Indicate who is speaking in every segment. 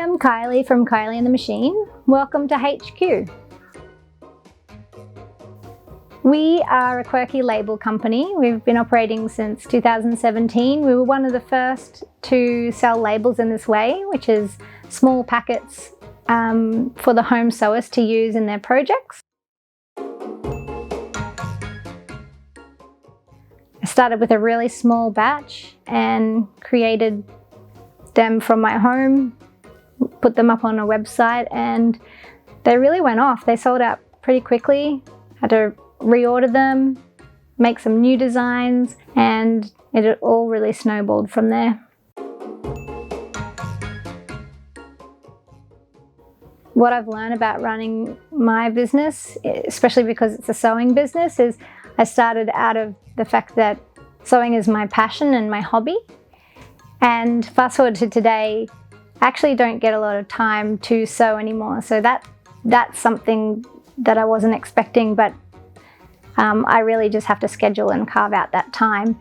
Speaker 1: I'm Kylie from Kylie And The Machine. Welcome to HQ. We are a quirky label company. We've been operating since 2017. We were one of the first to sell labels in this way, which is small packets for the home sewers to use in their projects. I started with a really small batch and created them from my home, put them up on a website, and they really went off. They sold out pretty quickly. Had to reorder them, make some new designs, and it all really snowballed from there. What I've learned about running my business, especially because it's a sewing business, is I started out of the fact that sewing is my passion and my hobby. And fast forward to today, I actually don't get a lot of time to sew anymore. So that's something that I wasn't expecting, but I really just have to schedule and carve out that time.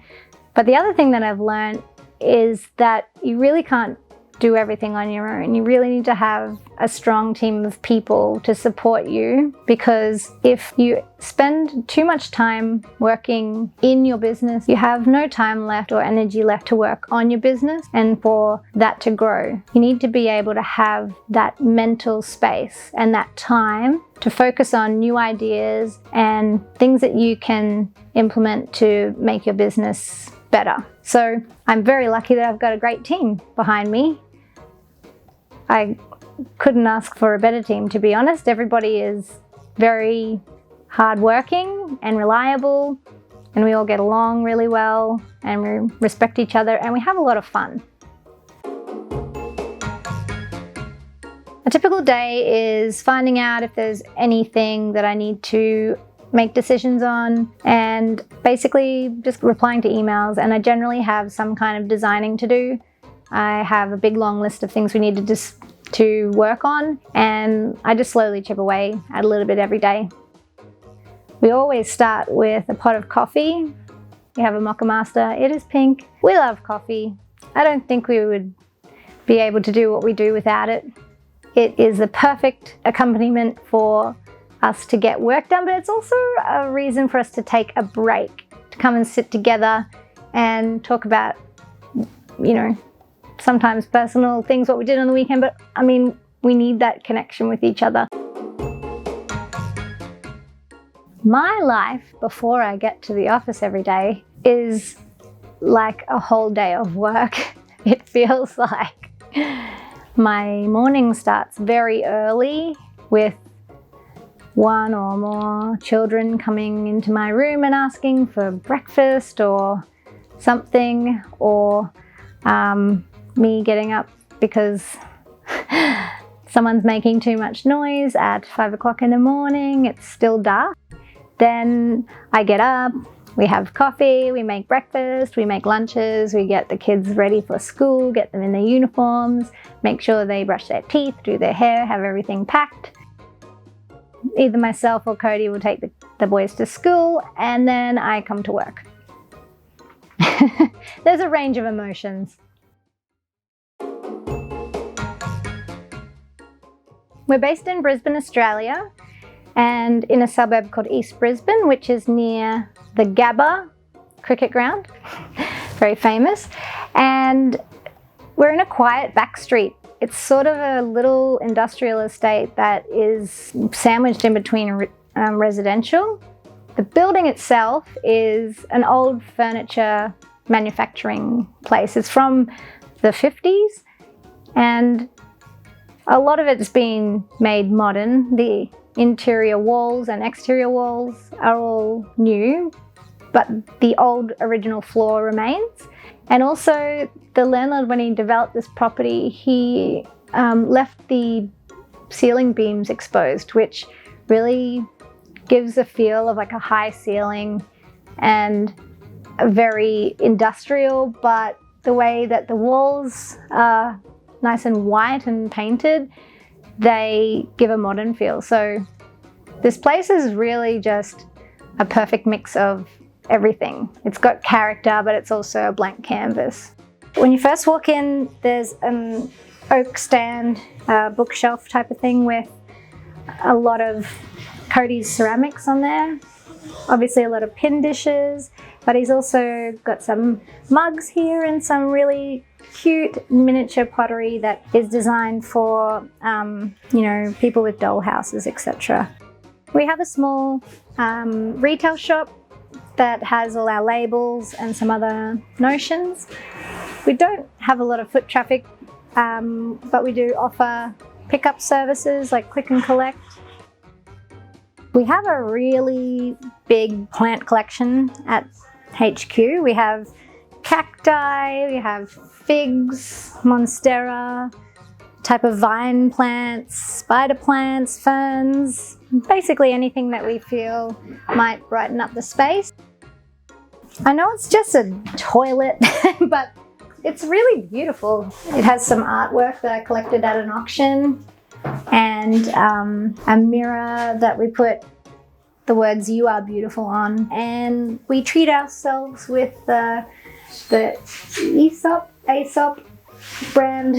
Speaker 1: But the other thing that I've learned is that you really can't do everything on your own. You really need to have a strong team of people to support you, because if you spend too much time working in your business, you have no time left or energy left to work on your business and for that to grow. You need to be able to have that mental space and that time to focus on new ideas and things that you can implement to make your business better. So I'm very lucky that I've got a great team behind me. I couldn't ask for a better team, to be honest. Everybody is very hardworking and reliable, and we all get along really well, and we respect each other, and we have a lot of fun. A typical day is finding out if there's anything that I need to make decisions on, and basically just replying to emails. And I generally have some kind of designing to do. I have a big long list of things we need to work on, and I just slowly chip away at a little bit every day. We always start with a pot of coffee. We have a mocha master. It is pink. We love coffee. I don't think we would be able to do what we do without it. It is the perfect accompaniment for us to get work done, but it's also a reason for us to take a break, to come and sit together and talk about, sometimes personal things, what we did on the weekend, but I mean, we need that connection with each other. My life before I get to the office every day is like a whole day of work. It feels like my morning starts very early with one or more children coming into my room and asking for breakfast or something, or me getting up because someone's making too much noise at 5 o'clock in the morning. It's still dark. Then I get up, we have coffee, we make breakfast, we make lunches, we get the kids ready for school, get them in their uniforms, make sure they brush their teeth, do their hair, have everything packed. Either myself or Cody will take the boys to school, and then I come to work. There's a range of emotions. We're based in Brisbane, Australia, and in a suburb called East Brisbane, which is near the Gabba cricket ground, very famous. And we're in a quiet back street. It's sort of a little industrial estate that is sandwiched in between residential. The building itself is an old furniture manufacturing place. It's from the 50s, and a lot of it's been made modern. The interior walls and exterior walls are all new, but the old original floor remains. And also the landlord, when he developed this property, he left the ceiling beams exposed, which really gives a feel of like a high ceiling and a very industrial, but the way that the walls are nice and white and painted, they give a modern feel. So this place is really just a perfect mix of everything. It's got character, but it's also a blank canvas. When you first walk in, there's oak stand, bookshelf type of thing with a lot of Cody's ceramics on there. Obviously a lot of pin dishes, but he's also got some mugs here and some really cute miniature pottery that is designed for, you know, people with doll houses, etc. We have a small retail shop that has all our labels and some other notions. We don't have a lot of foot traffic, but we do offer pickup services like click and collect. We have a really big plant collection at HQ. We have cacti, we have figs, monstera, type of vine plants, spider plants, ferns, basically anything that we feel might brighten up the space. I know it's just a toilet, but it's really beautiful. It has some artwork that I collected at an auction and a mirror that we put the words "You are beautiful" on. And we treat ourselves with the Aesop brand.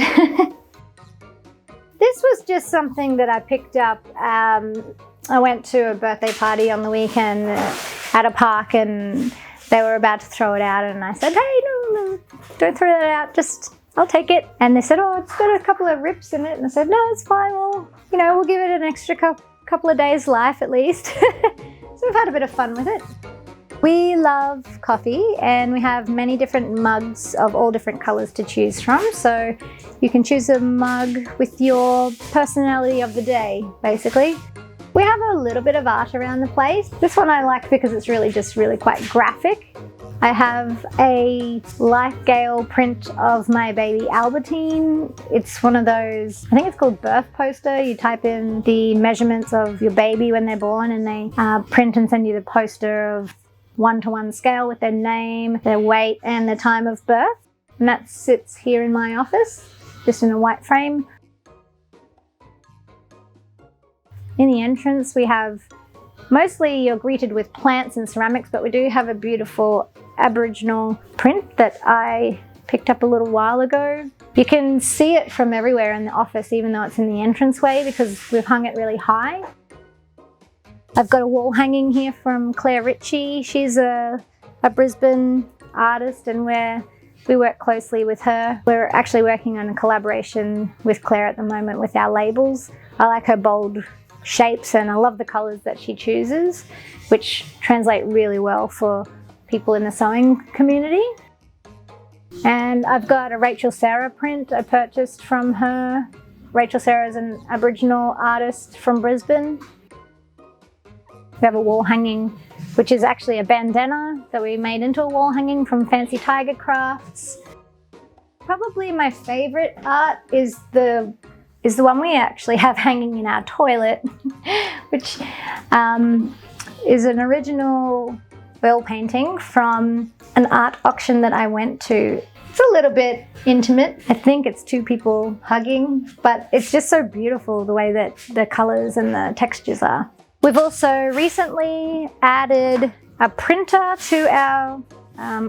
Speaker 1: This was just something that I picked up. I went to a birthday party on the weekend at a park and they were about to throw it out and I said, hey, no, don't throw that out, I'll take it. And they said, oh, it's got a couple of rips in it. And I said, no, it's fine, we'll give it an extra couple of days life at least. So we've had a bit of fun with it. We love coffee and we have many different mugs of all different colours to choose from. So you can choose a mug with your personality of the day, basically. We have a little bit of art around the place. This one I like because it's really quite graphic. I have a life scale print of my baby Albertine. It's one of those, I think it's called birth poster. You type in the measurements of your baby when they're born and they print and send you the poster of 1-to-1 scale with their name, their weight and the time of birth. And that sits here in my office, just in a white frame. In the entrance we have, mostly you're greeted with plants and ceramics, but we do have a beautiful Aboriginal print that I picked up a little while ago. You can see it from everywhere in the office, even though it's in the entranceway, because we've hung it really high. I've got a wall hanging here from Claire Ritchie. She's a Brisbane artist and we work closely with her. We're actually working on a collaboration with Claire at the moment with our labels. I like her bold shapes and I love the colours that she chooses, which translate really well for people in the sewing community. And I've got a Rachel Sarah print I purchased from her. Rachel Sarah is an Aboriginal artist from Brisbane. We have a wall hanging, which is actually a bandana that we made into a wall hanging from Fancy Tiger Crafts. Probably my favourite art is the one we actually have hanging in our toilet, which is an original oil painting from an art auction that I went to. It's a little bit intimate. I think it's two people hugging, but it's just so beautiful the way that the colours and the textures are. We've also recently added a printer to our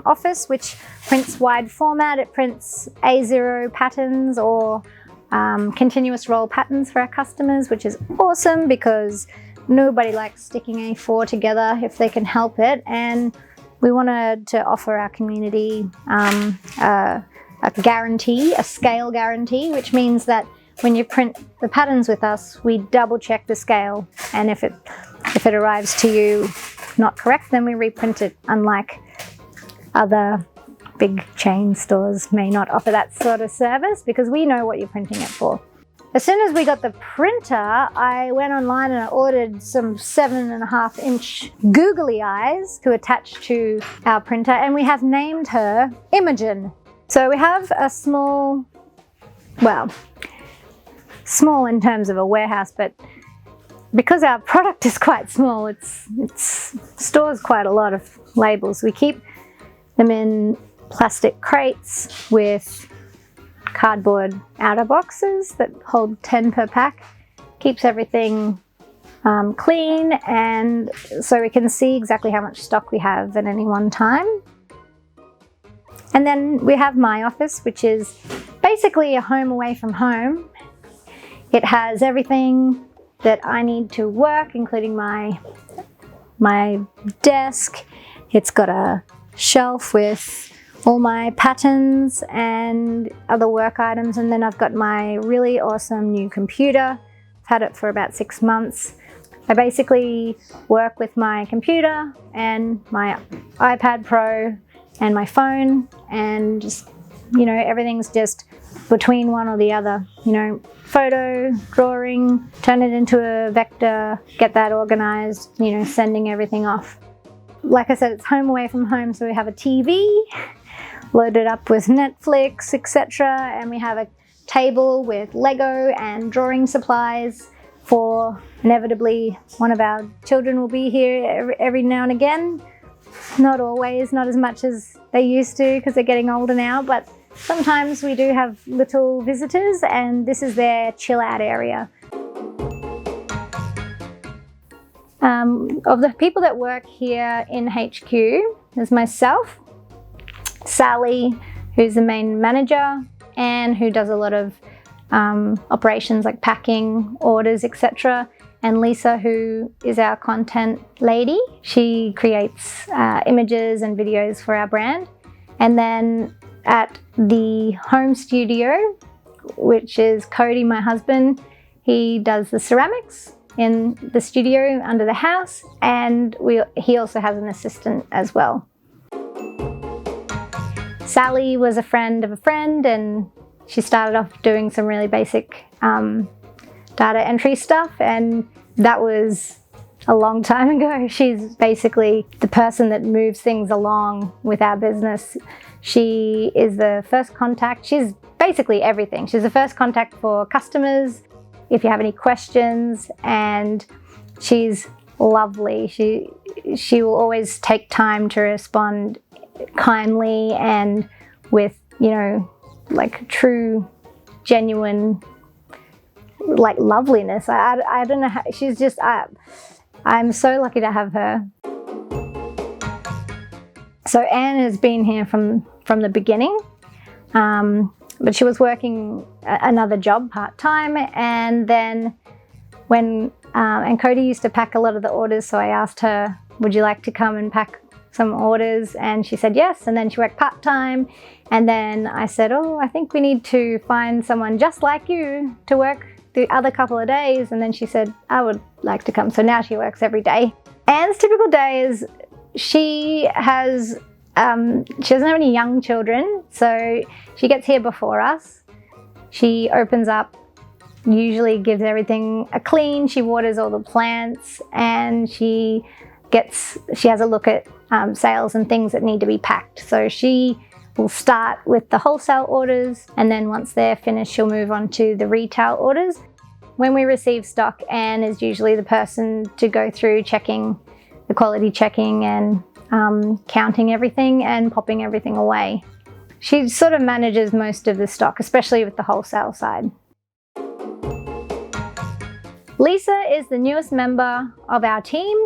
Speaker 1: office, which prints wide format. It prints A0 patterns or continuous roll patterns for our customers, which is awesome because nobody likes sticking A4 together if they can help it. And we wanted to offer our community a guarantee, a scale guarantee, which means that when you print the patterns with us, we double check the scale. And if it arrives to you not correct, then we reprint it, unlike other big chain stores may not offer that sort of service because we know what you're printing it for. As soon as we got the printer, I went online and I ordered some 7.5-inch googly eyes to attach to our printer, and we have named her Imogen. So we have a small in terms of a warehouse, but because our product is quite small, it stores quite a lot of labels. We keep them in plastic crates with cardboard outer boxes that hold 10 per pack. Keeps everything clean, and so we can see exactly how much stock we have at any one time. And then we have my office, which is basically a home away from home. It has everything that I need to work, including my desk. It's got a shelf with all my patterns and other work items, and then I've got my really awesome new computer. I've had it for about 6 months. I basically work with my computer and my iPad Pro and my phone, and just, you know, everything's just between one or the other. You know, photo, drawing, turn it into a vector, get that organized, you know, sending everything off. Like I said, it's home away from home, so we have a TV loaded up with Netflix, etc. And we have a table with Lego and drawing supplies for inevitably one of our children will be here every now and again. Not always, not as much as they used to because they're getting older now, but sometimes we do have little visitors, and this is their chill out area. Of the people that work here in HQ, there's myself, Sally, who's the main manager and who does a lot of operations like packing, orders, etc. And Lisa, who is our content lady. She creates images and videos for our brand. And then at the home studio, which is Cody, my husband, he does the ceramics in the studio under the house, and he also has an assistant as well. Sally was a friend of a friend, and she started off doing some really basic data entry stuff, and that was a long time ago. She's basically the person that moves things along with our business. She is the first contact. She's basically everything. She's the first contact for customers if you have any questions, and she's lovely. She will always take time to respond kindly and with, you know, like true, genuine, like loveliness. I don't know how, she's just, I'm so lucky to have her. So Anne has been here from the beginning, but she was working another job part-time, and then when, and Cody used to pack a lot of the orders, so I asked her, would you like to come and pack some orders? And she said yes, and then she worked part-time, and then I said, oh, I think we need to find someone just like you to work the other couple of days, and then she said, I would like to come. So now she works every day. Anne's typical day is she doesn't have any young children, so she gets here before us. She opens up, usually gives everything a clean, she waters all the plants, and she has a look at sales and things that need to be packed. So she will start with the wholesale orders, and then once they're finished, she'll move on to the retail orders. When we receive stock, Anne is usually the person to go through checking, the quality checking, and counting everything and popping everything away. She sort of manages most of the stock, especially with the wholesale side. Lisa is the newest member of our team.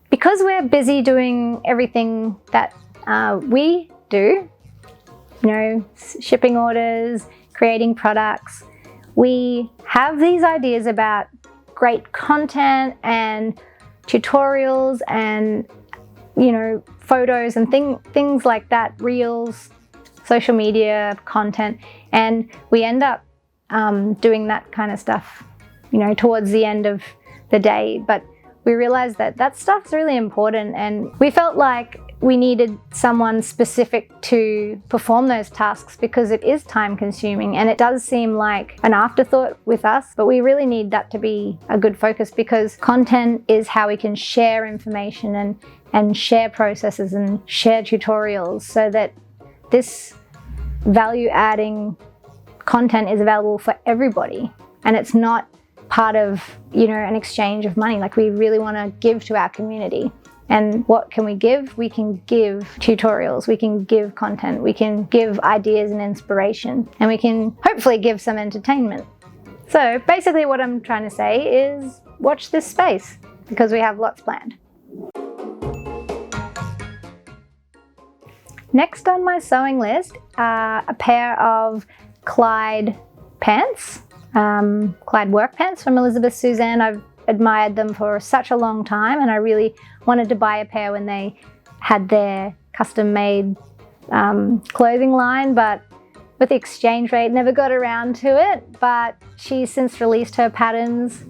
Speaker 1: Because we're busy doing everything that we do, you know, shipping orders, creating products, we have these ideas about great content and tutorials and, you know, photos and things like that, reels, social media content, and we end up doing that kind of stuff, you know, towards the end of the day. But we realized that that stuff's really important, and we felt like we needed someone specific to perform those tasks because it is time consuming, and it does seem like an afterthought with us, but we really need that to be a good focus, because content is how we can share information and share processes and share tutorials, so that this value adding content is available for everybody, and it's not part of, you know, an exchange of money. Like, we really want to give to our community. And what can we give? We can give tutorials, we can give content, we can give ideas and inspiration, and we can hopefully give some entertainment. So basically what I'm trying to say is watch this space, because we have lots planned. Next on my sewing list are a pair of Clyde pants, Clyde Workpants from Elizabeth Suzanne. I've admired them for such a long time, and I really wanted to buy a pair when they had their custom made clothing line, but with the exchange rate never got around to it. But she's since released her patterns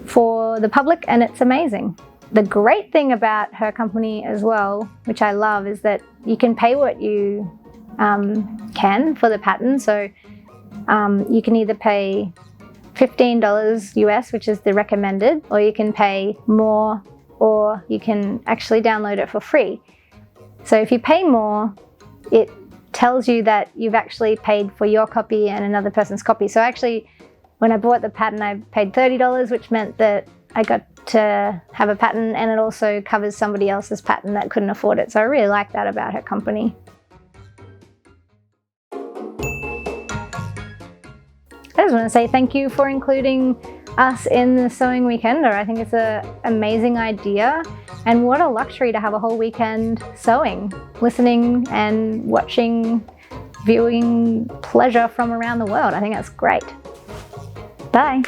Speaker 1: for the public, and it's amazing. The great thing about her company as well, which I love, is that you can pay what you can for the pattern. So you can either pay $15 US, which is the recommended, or you can pay more, or you can actually download it for free. So if you pay more, it tells you that you've actually paid for your copy and another person's copy. So actually, when I bought the pattern, I paid $30, which meant that I got to have a pattern, and it also covers somebody else's pattern that couldn't afford it. So I really like that about her company. I just want to say thank you for including us in the Sewing Weekender. I think it's an amazing idea, and what a luxury to have a whole weekend sewing, listening and watching, viewing pleasure from around the world. I think that's great. Bye.